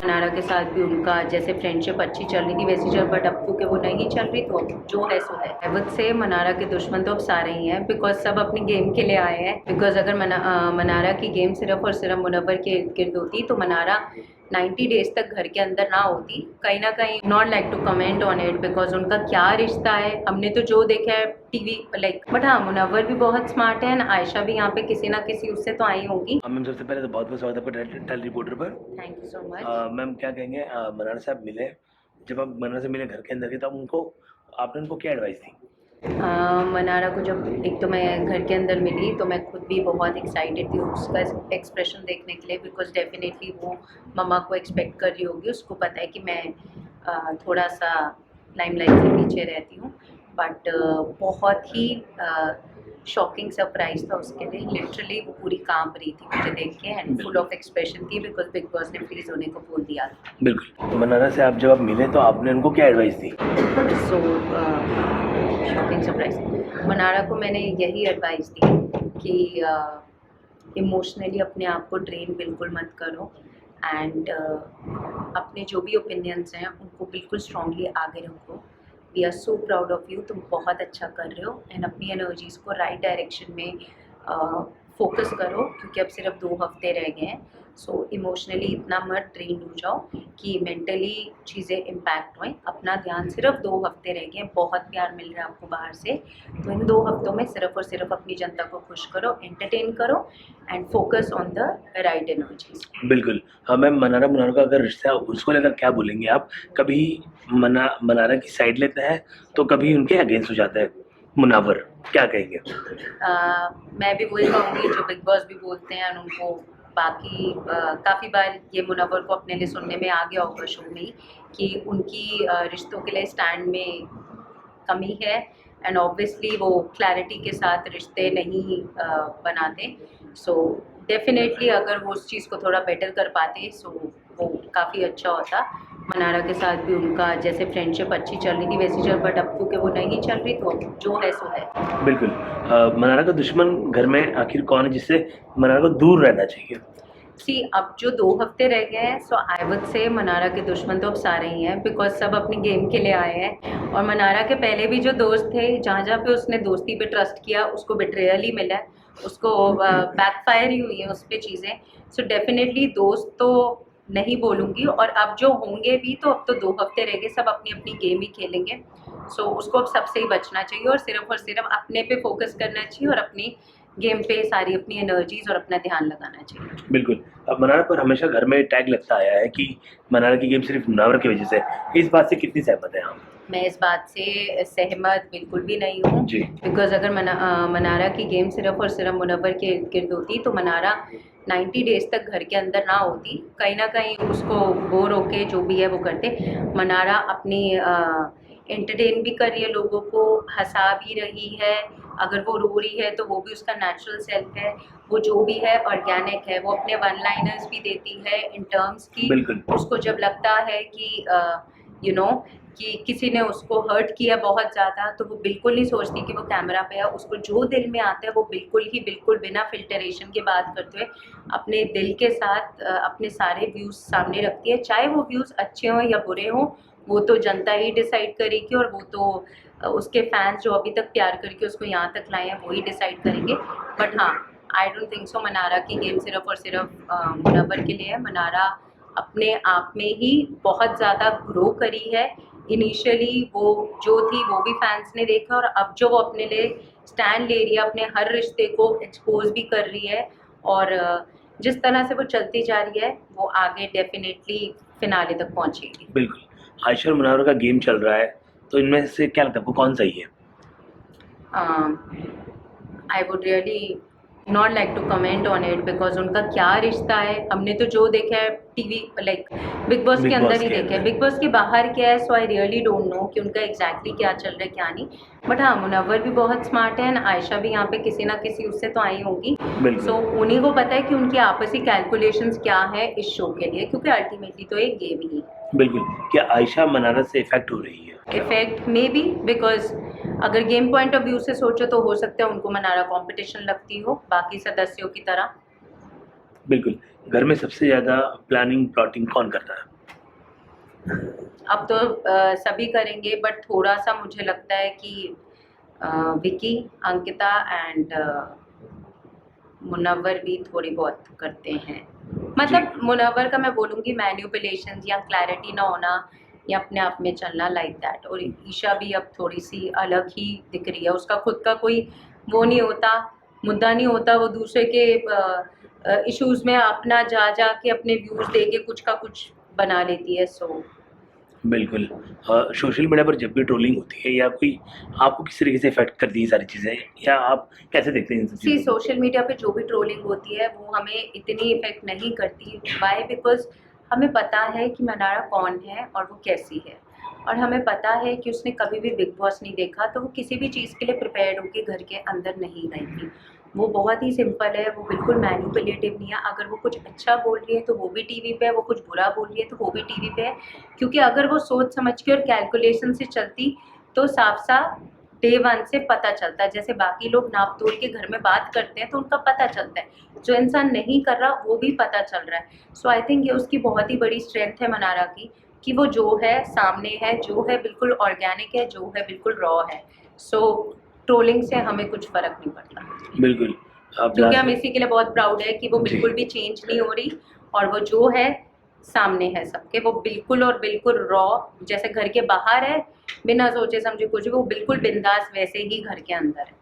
नारा के साथ भी उनका जैसे फ्रेंडशिप अच्छी चल रही थी वैसी चल, बट अब क्योंकि वो नहीं चल रही तो जो है सो है। आई वुड से मनारा के दुश्मन तो अब सारे ही हैं, बिकॉज सब अपनी गेम के लिए आए हैं। बिकॉज अगर मनारा की गेम सिर्फ और सिर्फ मुनव्वर के इर्द गिर्द होती तो मनारा 90 डेज तक घर के अंदर ना होती। कहीं ना कहीं not like to comment on it, because उनका क्या रिश्ता है हमने तो जो देखा है टीवी लाइक। बट हाँ, मुनव्वर भी बहुत स्मार्ट है एंड आयशा भी यहाँ पे किसी ना किसी उससे तो आई होगी। मैम सबसे पहले तो बहुत बहुत स्वागत है आपका टेल रिपोर्टर पर। Thank you so much. Ma'am क्या कहेंगे, मनारा साहब मिले, जब आप मनारा से मिले घर के अंदर के, तब आपने उनको क्या एडवाइस दी? मनारा को जब एक तो मैं घर के अंदर मिली तो मैं खुद भी बहुत एक्साइटेड थी उसका एक्सप्रेशन देखने के लिए, बिकॉज डेफिनेटली वो मम्मा को एक्सपेक्ट कर रही होगी। उसको पता है कि मैं थोड़ा सा लाइमलाइट से पीछे रहती हूँ, बट बहुत ही शॉकिंग सरप्राइज था उसके लिए। लिटरली वो पूरी कांप रही थी मुझे देख के एंड फुल ऑफ एक्सप्रेशन थी, बिकॉज बिग बॉस ने फ्रीज होने को बोल दिया। बिल्कुल, मनारा से आप जब आप मिले तो आपने उनको क्या एडवाइस दी? सो शॉकिंग सरप्राइज, मनारा को मैंने यही एडवाइस दी कि इमोशनली अपने आप को ड्रेन बिल्कुल मत करो एंड अपने जो भी ओपिनियंस हैं उनको बिल्कुल स्ट्रांगली आगे रखो। We are so proud of you, तुम बहुत अच्छा कर रहे हो एंड अपनी एनर्जीज़ को राइट डायरेक्शन में फोकस करो, क्योंकि अब सिर्फ 2 हफ्ते रह गए हैं। सो इमोशनली इतना मत ड्रेन हो जाओ कि मेंटली चीज़ें इम्पैक्ट होएं। अपना ध्यान, सिर्फ 2 हफ्ते रह गए, बहुत प्यार मिल रहा है आपको बाहर से, तो इन 2 हफ्तों में सिर्फ और सिर्फ अपनी जनता को खुश करो, एंटरटेन करो and focus on the right energies. बिल्कुल। हाँ मैम, मनारा मुनारा का अगर रिश्ता है उसको लेकर क्या बोलेंगे आप? कभी मनारा की साइड लेते हैं तो कभी उनके अगेंस्ट हो जाता है मुनव्वर, क्या कहेंगे? मैं भी वही कहूँगी जो बिग बॉस भी बोलते हैं, उनको बाकी काफ़ी बार ये मुनव्वर को अपने लिए सुनने में आ गया होगा शो में ही कि उनकी रिश्तों के लिए स्टैंड में कमी है एंड ऑब्वियसली वो क्लैरिटी के साथ रिश्ते नहीं बनाते। सो डेफिनेटली अगर वो उस चीज़ को थोड़ा बेटर कर पाते सो वो काफ़ी अच्छा होता। मनारा के साथ भी उनका जैसे फ्रेंडशिप अच्छी चल रही थी वैसी चल, बट अब क्योंकि वो नहीं चल रही तो जो है सो है। बिल्कुल। मनारा का दुश्मन घर में आखिर कौन है जिससे मनारा को दूर रहना चाहिए? सी अब जो 2 हफ्ते रह गए हैं, सो आई वुड से मनारा के दुश्मन तो अब सारे ही हैं, बिकॉज सब अपनी गेम के लिए आए हैं। और मनारा के पहले भी जो दोस्त थे, जहाँ जहाँ पे उसने दोस्ती पे ट्रस्ट किया उसको बिट्रेयल ही मिला है, उसको बैकफायर ही हुई है उस पर चीज़ें। सो डेफिनेटली दोस्त तो नहीं बोलूँगी, और अब जो होंगे भी तो अब तो 2 हफ्ते रह गए, सब अपनी अपनी गेम ही खेलेंगे। सो उसको अब सबसे ही बचना चाहिए और सिर्फ अपने पे फोकस करना चाहिए और अपनी गेम पे सारी अपनी एनर्जीज और अपना ध्यान लगाना चाहिए। बिल्कुल। अब मनारा पर हमेशा घर में टैग लगता आया है कि मनारा की गेम सिर्फ मुनव्वर की वजह से है। इस बात से कितनी सहमत है आप? मैं इस बात से सहमत बिल्कुल भी नहीं हूँ, जी। बिकॉज अगर मनारा की गेम सिर्फ और सिर्फ मुनव्वर के इर्द गिर्द होती तो मनारा 90 डेज तक घर के अंदर ना होती। कहीं ना कहीं उसको बोर होके जो भी है वो करते। मनारा अपनी एंटरटेन भी कर रही है, लोगों को हंसा भी रही है। अगर वो रो रही है तो वो भी उसका नेचुरल सेल्फ है, वो जो भी है ऑर्गेनिक है। वो अपने वन लाइनर्स भी देती है इन टर्म्स की। बिल्कुल। उसको जब लगता है कि यू नो कि किसी ने उसको हर्ट किया बहुत ज़्यादा, तो वो बिल्कुल नहीं सोचती कि वो कैमरा पे है। उसको जो दिल में आता है वो बिल्कुल बिना फिल्टरेशन के बात करते हुए अपने दिल के साथ अपने सारे व्यूज़ सामने रखती है। चाहे वो व्यूज़ अच्छे हों या बुरे हों, वो तो जनता ही डिसाइड करेगी, और वो तो उसके फैंस जो अभी तक प्यार करके उसको यहाँ तक लाए हैं वो ही डिसाइड करेंगे। बट हाँ, I don't think so Mannara की गेम सिर्फ और सिर्फ मुनव्वर के लिए है। मनारा अपने आप में ही बहुत ज़्यादा ग्रो करी है। इनिशियली वो जो थी वो भी फैंस ने देखा, और अब जो वो अपने लिए स्टैंड ले रही है, अपने हर रिश्ते को एक्सपोज भी कर रही है, और जिस तरह से वो चलती जा रही है वो आगे डेफिनेटली फिनाले तक पहुंचेगी। बिल्कुल। आयशा और मुनव्वर का गेम चल रहा है, तो इनमें से क्या लगता है आपको कौन सही है? I would really not like to comment on it, because उनका क्या रिश्ता है हमने तो जो देखा है टीवी लाइक बिग बॉस के अंदर ही देखा है। बिग बॉस के बाहर क्या है, सो आई रियली डोंट नो कि उनका एग्जैक्टली क्या चल रहा है क्या नहीं। बट हाँ, मुनव्वर भी बहुत स्मार्ट है एंड आयशा भी यहाँ पे किसी ना किसी उससे तो आई होगी। सो उन्हीं को पता है कि उनकी आपसी कैलकुलेशंस क्या है इस शो के लिए, क्योंकि अल्टीमेटली तो एक गेम ही। बिल्कुल। क्या आयशा मनारा से इफेक्ट हो रही है? इफेक्ट मे बी, बिकॉज अगर गेम पॉइंट ऑफ व्यू से सोचो तो हो सकता है उनको मनारा कंपटीशन लगती हो बाकी सदस्यों की तरह। बिल्कुल। घर में सबसे ज़्यादा प्लानिंग प्लॉटिंग कौन करता है? अब तो सभी करेंगे, बट थोड़ा सा मुझे लगता है कि विकी, अंकिता एंड मुनव्वर भी थोड़ी बहुत करते हैं। मतलब मुनव्वर का मैं बोलूँगी मैनिपुलेशंस या क्लैरिटी ना होना या अपने आप में चलना, लाइक दैट। और ईशा भी अब थोड़ी सी अलग ही दिख रही है, उसका खुद का कोई वो नहीं होता, मुद्दा नहीं होता, वो दूसरे के इश्यूज में अपना जा जा के अपने व्यूज दे के कुछ का कुछ बना लेती है। सो बिल्कुल। सोशल मीडिया पर जब भी ट्रोलिंग होती है या कोई आपको किस तरीके से इफ़ेक्ट करती है ये सारी चीज़ें, या आप कैसे देखते हैं इन सब सी चीज़ों को? सोशल मीडिया पे जो भी ट्रोलिंग होती है वो हमें इतनी इफेक्ट नहीं करती। वाई? बिकॉज हमें पता है कि मनारा कौन है और वो कैसी है, और हमें पता है कि उसने कभी भी बिग बॉस नहीं देखा, तो वो किसी भी चीज़ के लिए प्रिपेयर्ड होकर घर के अंदर नहीं गई थी। वो बहुत ही सिंपल है, वो बिल्कुल मैनिपुलेटिव नहीं है। अगर वो कुछ अच्छा बोल रही है तो वो भी टीवी पे है, वो कुछ बुरा बोल रही है तो वो भी टीवी पे है। क्योंकि अगर वो सोच समझ के और कैलकुलेशन से चलती तो साफ साफ डे वन से पता चलता है। जैसे बाकी लोग नाप तोल के घर में बात करते हैं तो उनका पता चलता है, जो इंसान नहीं कर रहा वो भी पता चल रहा है। सो आई थिंक ये उसकी बहुत ही बड़ी स्ट्रेंथ है मनारा की, कि वो जो है सामने है, जो है बिल्कुल ऑर्गेनिक है, जो है बिल्कुल रॉ है। सो ट्रोलिंग से हमें कुछ फ़र्क नहीं पड़ता, बिल्कुल। आप क्योंकि हम लास्ट इसी के लिए बहुत प्राउड है कि वो जी। बिल्कुल भी चेंज नहीं हो रही, और वो जो है सामने है सबके, वो बिल्कुल और बिल्कुल रॉ, जैसे घर के बाहर है बिना सोचे समझे कुछ भी, वो बिल्कुल बिंदास वैसे ही घर के अंदर है।